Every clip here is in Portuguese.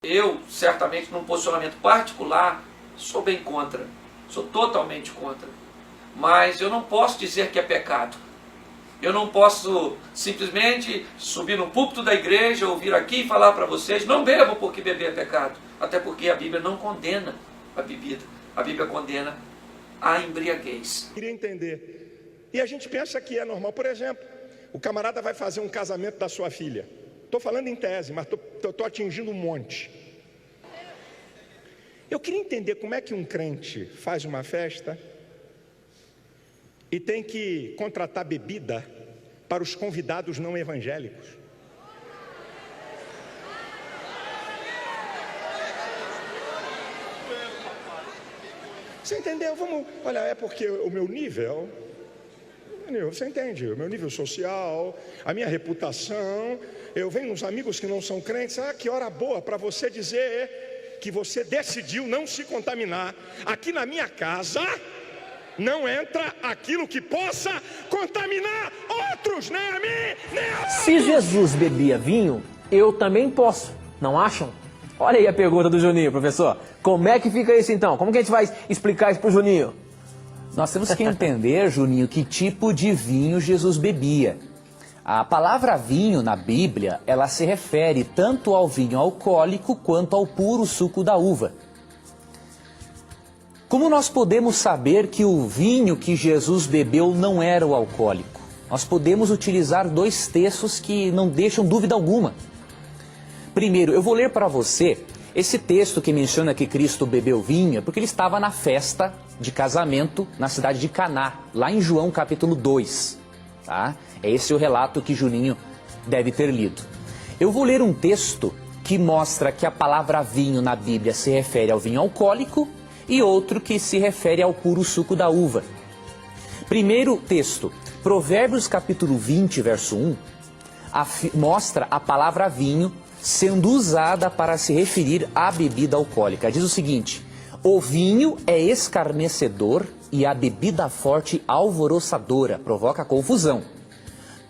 Eu, certamente, num posicionamento particular, sou bem contra. Sou totalmente contra. Mas eu não posso dizer que é pecado. Eu não posso simplesmente subir no púlpito da igreja, ou vir aqui e falar para vocês, não bebam porque beber é pecado. Até porque a Bíblia não condena a bebida. A Bíblia condena a embriaguez. Queria entender. E a gente pensa que é normal. Por exemplo, o camarada vai fazer um casamento da sua filha. Estou falando em tese, mas estou atingindo um monte. Eu queria entender como é que um crente faz uma festa e tem que contratar bebida para os convidados não evangélicos. Você entendeu? Vamos, olha, é porque o meu nível, você entende, o meu nível social, a minha reputação, eu venho uns amigos que não são crentes, que hora boa para você dizer que você decidiu não se contaminar. Aqui na minha casa não entra aquilo que possa contaminar outros, nem a mim, nem a outros. Se Jesus bebia vinho, eu também posso, não acham? Olha aí a pergunta do Juninho, professor. Como é que fica isso então? Como que a gente vai explicar isso pro Juninho? Nós temos que entender, Juninho, que tipo de vinho Jesus bebia. A palavra vinho na Bíblia, ela se refere tanto ao vinho alcoólico quanto ao puro suco da uva. Como nós podemos saber que o vinho que Jesus bebeu não era o alcoólico? Nós podemos utilizar dois textos que não deixam dúvida alguma. Primeiro, eu vou ler para você esse texto que menciona que Cristo bebeu vinho, porque ele estava na festa de casamento na cidade de Caná, lá em João capítulo 2. Tá? É esse o relato que Juninho deve ter lido. Eu vou ler um texto que mostra que a palavra vinho na Bíblia se refere ao vinho alcoólico e outro que se refere ao puro suco da uva. Primeiro texto, Provérbios capítulo 20, verso 1, mostra a palavra vinho sendo usada para se referir à bebida alcoólica. Diz o seguinte: o vinho é escarnecedor e a bebida forte alvoroçadora, provoca confusão.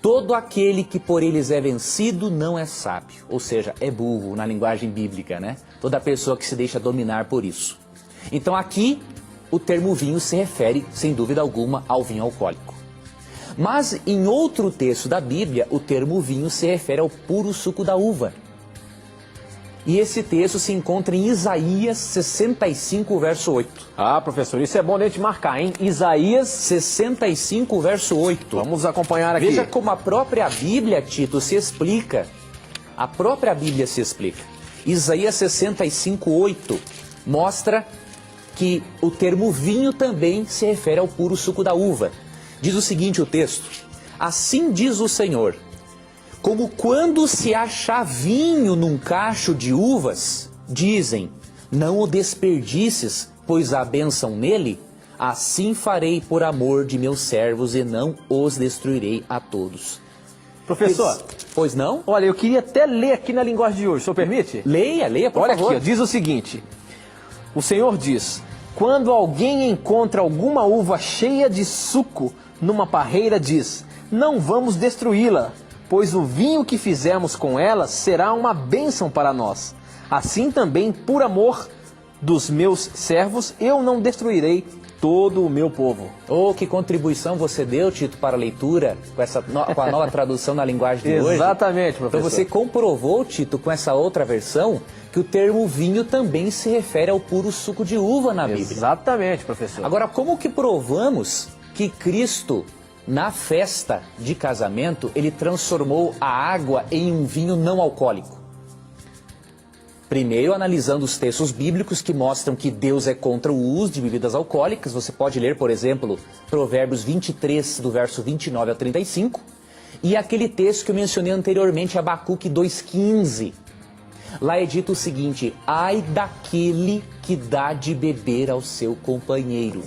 Todo aquele que por eles é vencido não é sábio, ou seja, é burro na linguagem bíblica, né? Toda pessoa que se deixa dominar por isso. Então aqui o termo vinho se refere, sem dúvida alguma, ao vinho alcoólico. Mas em outro texto da Bíblia, o termo vinho se refere ao puro suco da uva. E esse texto se encontra em Isaías 65, verso 8. Ah, professor, isso é bom a gente marcar, hein? Isaías 65, verso 8. Vamos acompanhar aqui. Veja como a própria Bíblia, Tito, se explica. A própria Bíblia se explica. Isaías 65, 8 mostra que o termo vinho também se refere ao puro suco da uva. Diz o seguinte o texto: assim diz o Senhor, como quando se acha vinho num cacho de uvas, dizem, não o desperdices, pois há bênção nele, assim farei por amor de meus servos e não os destruirei a todos. Professor, pois não? Olha, eu queria até ler aqui na linguagem de hoje, o senhor permite? Leia, por favor. Olha aqui, ó, diz o seguinte, o Senhor diz, quando alguém encontra alguma uva cheia de suco numa parreira, diz, não vamos destruí-la, pois o vinho que fizemos com ela será uma bênção para nós. Assim também, por amor dos meus servos, eu não destruirei todo o meu povo. Oh, que contribuição você deu, Tito, para a leitura com a nova tradução na linguagem de hoje. Exatamente, professor. Então você comprovou, Tito, com essa outra versão, que o termo vinho também se refere ao puro suco de uva na Bíblia. Exatamente, professor. Agora, como que provamos que Cristo, na festa de casamento, ele transformou a água em um vinho não alcoólico? Primeiro, analisando os textos bíblicos que mostram que Deus é contra o uso de bebidas alcoólicas. Você pode ler, por exemplo, Provérbios 23, do verso 29 ao 35. E aquele texto que eu mencionei anteriormente, Abacuque 2,15. Lá é dito o seguinte, ai daquele que dá de beber ao seu companheiro.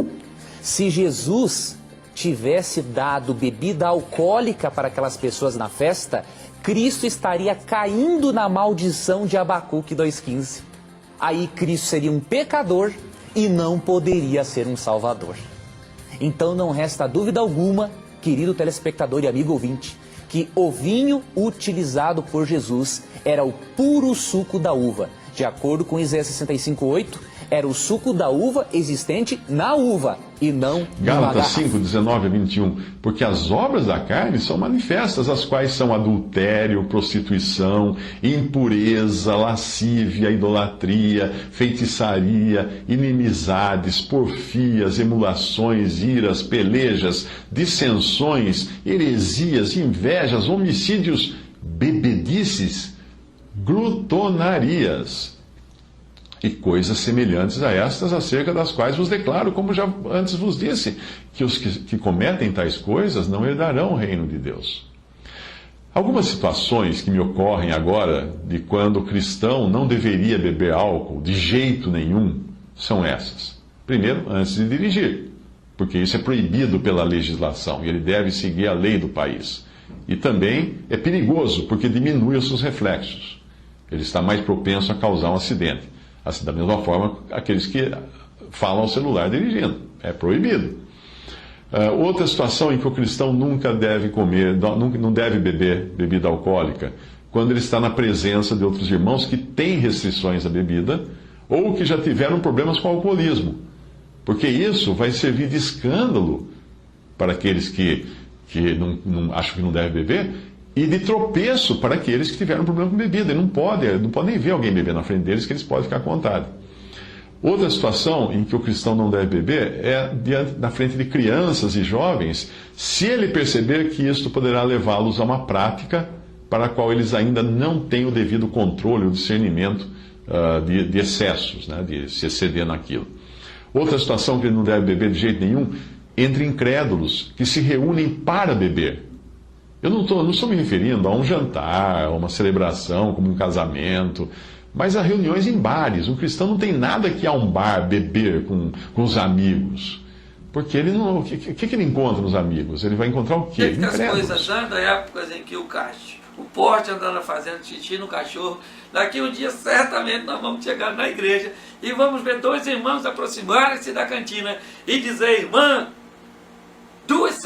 Se Jesus tivesse dado bebida alcoólica para aquelas pessoas na festa, Cristo estaria caindo na maldição de Abacuque 2,15. Aí Cristo seria um pecador e não poderia ser um salvador. Então não resta dúvida alguma, querido telespectador e amigo ouvinte, que o vinho utilizado por Jesus era o puro suco da uva. De acordo com Isaías 65:8, era o suco da uva existente na uva e não na Gálatas garrafa. 5:19-21, porque as obras da carne são manifestas, as quais são adultério, prostituição, impureza, lascívia, idolatria, feitiçaria, inimizades, porfias, emulações, iras, pelejas, dissensões, heresias, invejas, homicídios, bebedices, glutonarias e coisas semelhantes a estas, acerca das quais vos declaro, como já antes vos disse, que os que cometem tais coisas não herdarão o reino de Deus. Algumas situações que me ocorrem agora de quando o cristão não deveria beber álcool de jeito nenhum são essas. Primeiro, antes de dirigir, porque isso é proibido pela legislação e ele deve seguir a lei do país. E também é perigoso, porque diminui os seus reflexos. Ele está mais propenso a causar um acidente. Assim, da mesma forma, aqueles que falam ao celular dirigindo. É proibido. Outra situação em que o cristão nunca deve comer, não deve beber bebida alcoólica, quando ele está na presença de outros irmãos que têm restrições à bebida ou que já tiveram problemas com o alcoolismo. Porque isso vai servir de escândalo para aqueles que acham que não devem beber, e de tropeço para aqueles que tiveram problema com bebida. Não podem ver alguém beber na frente deles, que eles podem ficar à vontade. Outra situação em que o cristão não deve beber é na frente de crianças e jovens, se ele perceber que isto poderá levá-los a uma prática para a qual eles ainda não têm o devido controle, o discernimento de excessos, né, de se exceder naquilo. Outra situação que ele não deve beber de jeito nenhum, entre incrédulos que se reúnem para beber. Eu não estou me referindo a um jantar, a uma celebração, como um casamento, mas a reuniões em bares. Um cristão não tem nada que ir a um bar beber com os amigos. Porque ele não. O que ele encontra nos amigos? Ele vai encontrar o quê? As coisas andam, épocas em que o porte andando fazendo xixi no cachorro. Daqui um dia, certamente, nós vamos chegar na igreja e vamos ver dois irmãos aproximarem-se da cantina e dizer: irmã, duas